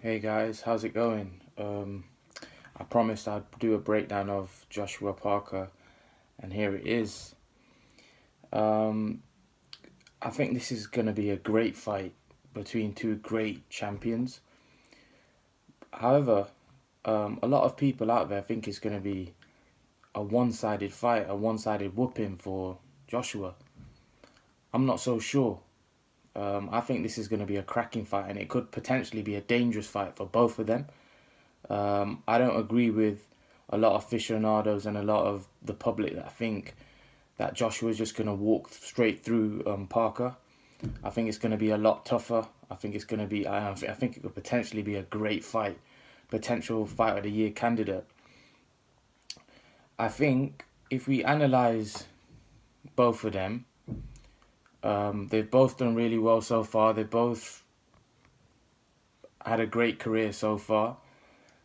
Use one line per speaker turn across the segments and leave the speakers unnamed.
Hey guys, how's it going? I promised I'd do a breakdown of Joshua Parker, and here it is. Um, I think this is going to be a great fight between two great champions. However, a lot of people out there think it's going to be a one-sided fight, a one-sided whooping for Joshua. I'm not so sure. I think this is going to be a cracking fight, and it could potentially be a dangerous fight for both of them. I don't agree with a lot of aficionados and a lot of the public that think that Joshua is just going to walk straight through Parker. I think it's going to be a lot tougher. I think it's going to be. I think it could potentially be a great fight, potential fight of the year candidate. I think if we analyze both of them, they've both done really well so far. They've both had a great career so far.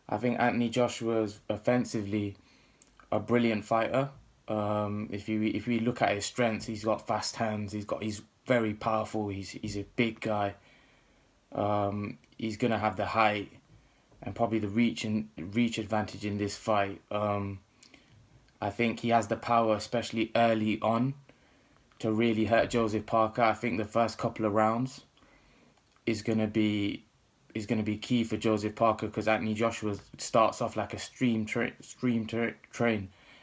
I think Anthony Joshua's offensively a brilliant fighter. If we look at his strengths, he's got fast hands. He's very powerful. He's a big guy. He's gonna have the height and probably the reach advantage in this fight. I think he has the power, especially early on, to really hurt Joseph Parker. I think the first couple of rounds is gonna be key for Joseph Parker because Anthony Joshua starts off like a train,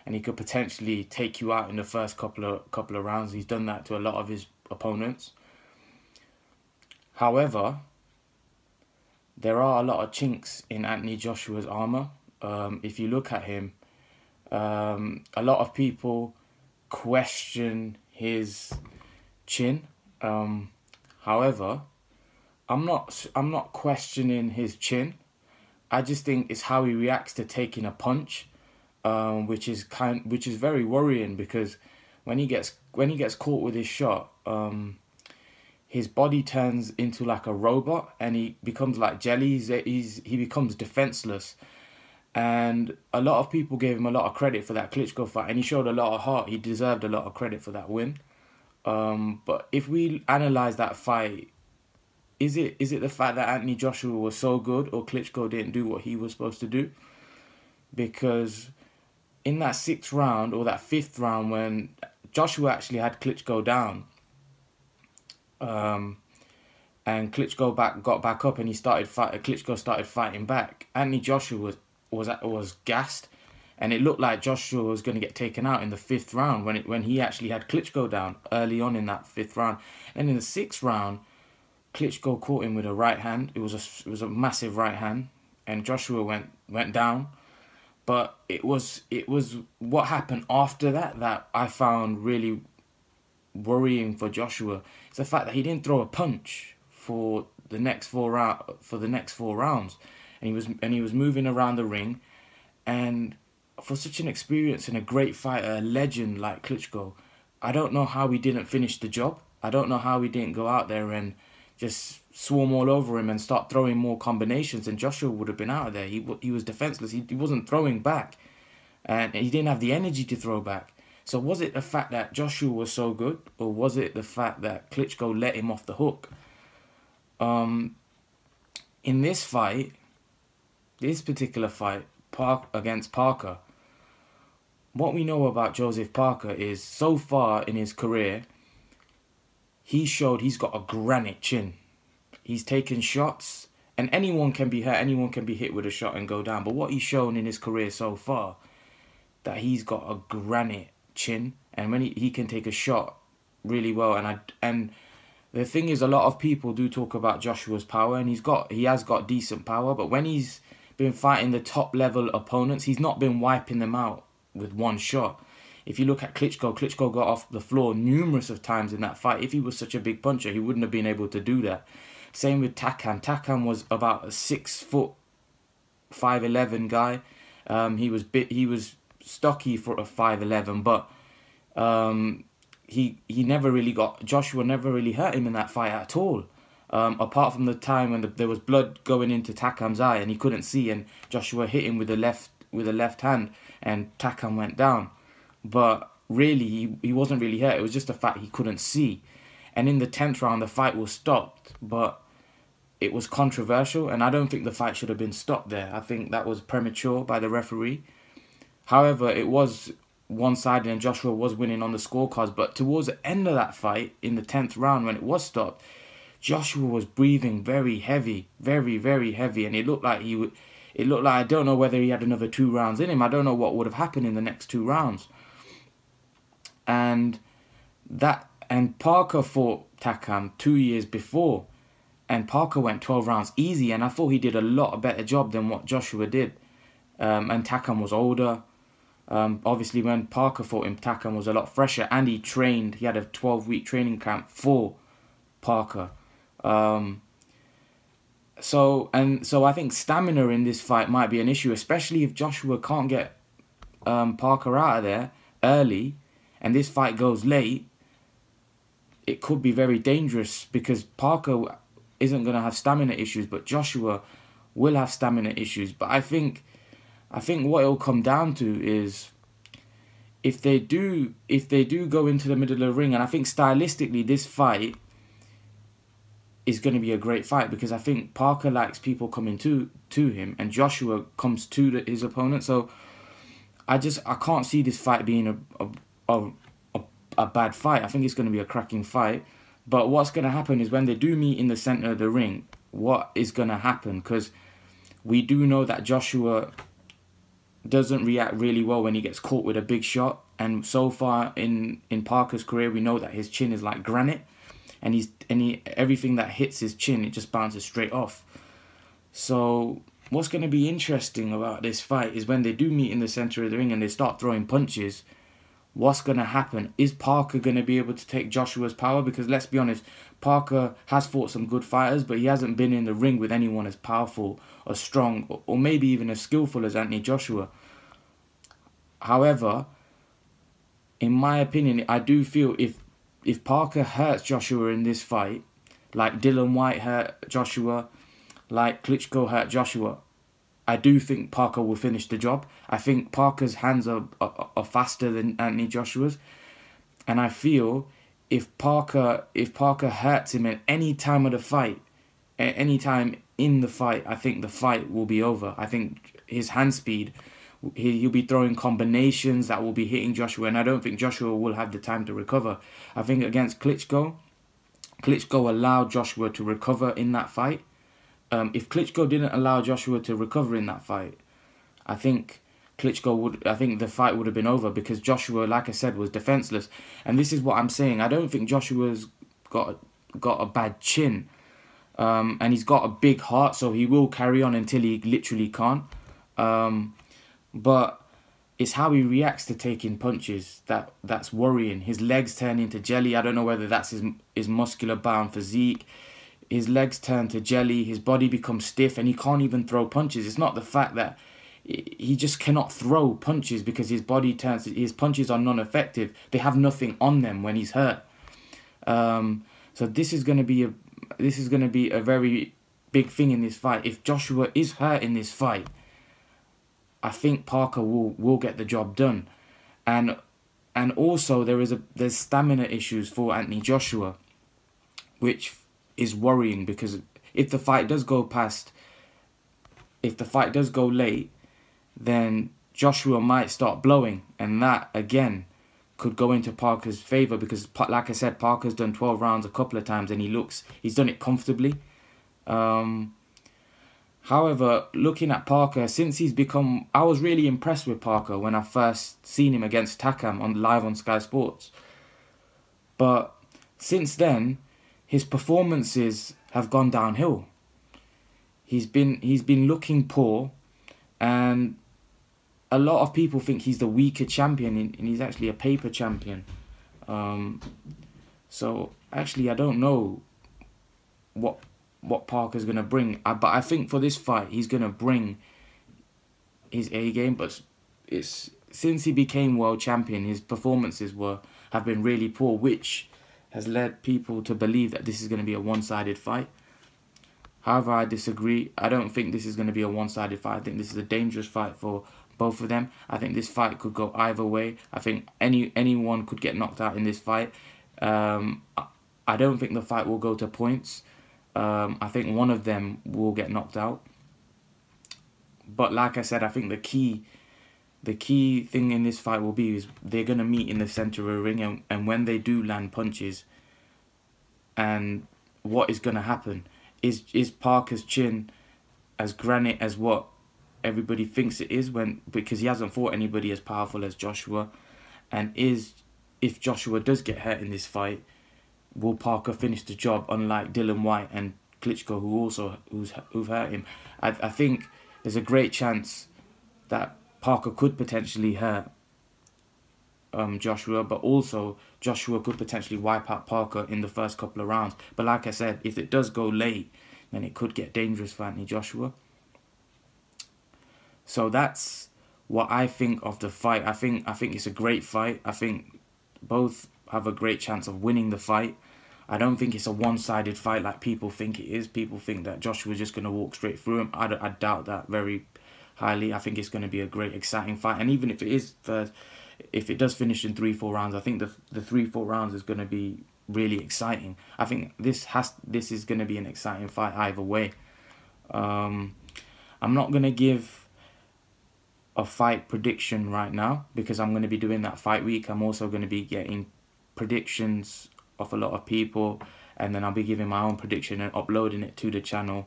and he could potentially take you out in the first couple of rounds. He's done that to a lot of his opponents. However, there are a lot of chinks in Anthony Joshua's armor. If you look at him, a lot of people question his chin. However, I'm not questioning his chin. I just think it's how he reacts to taking a punch, which is very worrying because when he gets caught with his shot, his body turns into like a robot and he becomes like jelly. He becomes defenseless, and a lot of people gave him a lot of credit for that Klitschko fight, and he showed a lot of heart. He deserved a lot of credit for that win. But if we analyze that fight, is it the fact that Anthony Joshua was so good or Klitschko didn't do what he was supposed to do? Because in that sixth round or that fifth round when Joshua actually had Klitschko down, um, and Klitschko got back up and Klitschko started fighting back. Anthony Joshua was gassed, and it looked like Joshua was going to get taken out in the fifth round when he actually had Klitschko down early on in that fifth round. And in the sixth round, Klitschko caught him with a right hand. It was a massive right hand, and Joshua went down. But it was what happened after that I found really worrying for Joshua. It's the fact that he didn't throw a punch for the next four rounds, and he was moving around the ring. And for such an experienced and a great fighter, a legend like Klitschko, I don't know how he didn't finish the job. I don't know how he didn't go out there and just swarm all over him and start throwing more combinations, and Joshua would have been out of there. He was defenseless. He wasn't throwing back, and he didn't have the energy to throw back. So was it the fact that Joshua was so good, or was it the fact that Klitschko let him off the hook? Um, in this particular fight, against Parker, what we know about Joseph Parker is so far in his career, he showed he's got a granite chin. He's taken shots, and anyone can be hurt, anyone can be hit with a shot and go down. But what he's shown in his career so far, that he's got a granite chin, and when he can take a shot really well. And the thing is, a lot of people do talk about Joshua's power, and he has got decent power. But when he's been fighting the top level opponents, he's not been wiping them out with one shot. If you look at Klitschko got off the floor numerous of times in that fight. If he was such a big puncher, he wouldn't have been able to do that. Same with Takam. Takam was about a 6 foot 5'11" guy. He was stocky for a 5'11", but he never really got Joshua never really hurt him in that fight at all. Apart from the time when there was blood going into Takam's eye and he couldn't see, and Joshua hit him with the left hand, and Takam went down. But really, he wasn't really hurt. It was just the fact he couldn't see. And in the 10th round, the fight was stopped. But it was controversial, and I don't think the fight should have been stopped there. I think that was premature by the referee. However, it was one-sided and Joshua was winning on the scorecards. But towards the end of that fight, in the 10th round, when it was stopped, Joshua was breathing very heavy, very, very heavy, and it looked like I don't know whether he had another 2 rounds in him. I don't know what would have happened in the next 2 rounds. And Parker fought Takam 2 years before, and Parker went 12 rounds easy, and I thought he did a lot better job than what Joshua did. And Takam was older. Obviously, when Parker fought him, Takam was a lot fresher, and he had a 12-week training camp for Parker. So I think stamina in this fight might be an issue, especially if Joshua can't get Parker out of there early, and this fight goes late. It could be very dangerous because Parker isn't going to have stamina issues, but Joshua will have stamina issues. But I think what it'll come down to is if they do go into the middle of the ring, and I think stylistically this fight is going to be a great fight because I think Parker likes people coming to him and Joshua comes to his opponent. So I can't see this fight being a bad fight. I think it's going to be a cracking fight. But what's going to happen is when they do meet in the center of the ring, what is going to happen? Because we do know that Joshua doesn't react really well when he gets caught with a big shot. And so far in Parker's career, we know that his chin is like granite. And everything that hits his chin, it just bounces straight off. So what's going to be interesting about this fight is when they do meet in the center of the ring and they start throwing punches, what's going to happen? Is Parker going to be able to take Joshua's power? Because let's be honest, Parker has fought some good fighters, but he hasn't been in the ring with anyone as powerful or strong or maybe even as skillful as Anthony Joshua. However, in my opinion, I do feel if Parker hurts Joshua in this fight, like Dylan White hurt Joshua, like Klitschko hurt Joshua, I do think Parker will finish the job. I think Parker's hands are faster than Anthony Joshua's. And I feel if Parker hurts him at any time of the fight, at any time in the fight, I think the fight will be over. I think his hand speed, he'll be throwing combinations that will be hitting Joshua, and I don't think Joshua will have the time to recover. I think against Klitschko allowed Joshua to recover in that fight. If Klitschko didn't allow Joshua to recover in that fight, I think the fight would have been over because Joshua, like I said, was defenseless. And this is what I'm saying. I don't think Joshua's got a bad chin, and he's got a big heart, so he will carry on until he literally can't. But it's how he reacts to taking punches that's worrying. His legs turn into jelly. I don't know whether that's his muscular bound physique. His legs turn to jelly. His body becomes stiff, and he can't even throw punches. It's not the fact that he just cannot throw punches because his punches are non-effective. They have nothing on them when he's hurt. So this is going to be a very big thing in this fight. If Joshua is hurt in this fight, I think Parker will get the job done, and also there's stamina issues for Anthony Joshua, which is worrying because if the fight does go late, then Joshua might start blowing, and that again could go into Parker's favour because, like I said, Parker's done 12 rounds a couple of times and he's done it comfortably. However, looking at Parker, I was really impressed with Parker when I first seen him against Takam live on Sky Sports. But since then, his performances have gone downhill. He's been looking poor, and a lot of people think he's the weaker champion, and he's actually a paper champion. So actually, I don't know what Parker's going to bring. But I think for this fight, he's going to bring his A game. But since he became world champion, his performances have been really poor, which has led people to believe that this is going to be a one-sided fight. However, I disagree. I don't think this is going to be a one-sided fight. I think this is a dangerous fight for both of them. I think this fight could go either way. I think anyone could get knocked out in this fight. I don't think the fight will go to points. I think one of them will get knocked out. But like I said, I think the key thing in this fight will be is they're gonna meet in the center of the ring, and when they do land punches, and what is gonna happen is Parker's chin as granite as what everybody thinks it is, because he hasn't fought anybody as powerful as Joshua, and if Joshua does get hurt in this fight, will Parker finish the job, unlike Dillian Whyte and Klitschko, who've hurt him? I think there's a great chance that Parker could potentially hurt Joshua, but also Joshua could potentially wipe out Parker in the first couple of rounds. But like I said, if it does go late, then it could get dangerous for Anthony Joshua. So that's what I think of the fight. I think it's a great fight. I think both have a great chance of winning the fight. I don't think it's a one-sided fight like people think it is. People think that Joshua's just going to walk straight through him. I doubt that very highly. I think it's going to be a great, exciting fight. And even if it does finish in 3-4 rounds, I think the 3-4 rounds is going to be really exciting. I think this is going to be an exciting fight either way. I'm not going to give a fight prediction right now because I'm going to be doing that fight week. I'm also going to be getting predictions of a lot of people, and then I'll be giving my own prediction and uploading it to the channel.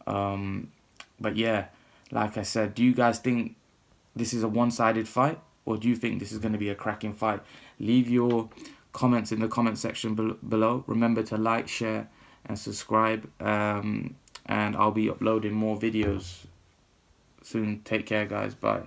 But yeah, like I said, do you guys think this is a one-sided fight, or do you think this is going to be a cracking fight? Leave your comments in the comment section below. Remember to like, share and subscribe, and I'll be uploading more videos soon. Take care, guys. Bye.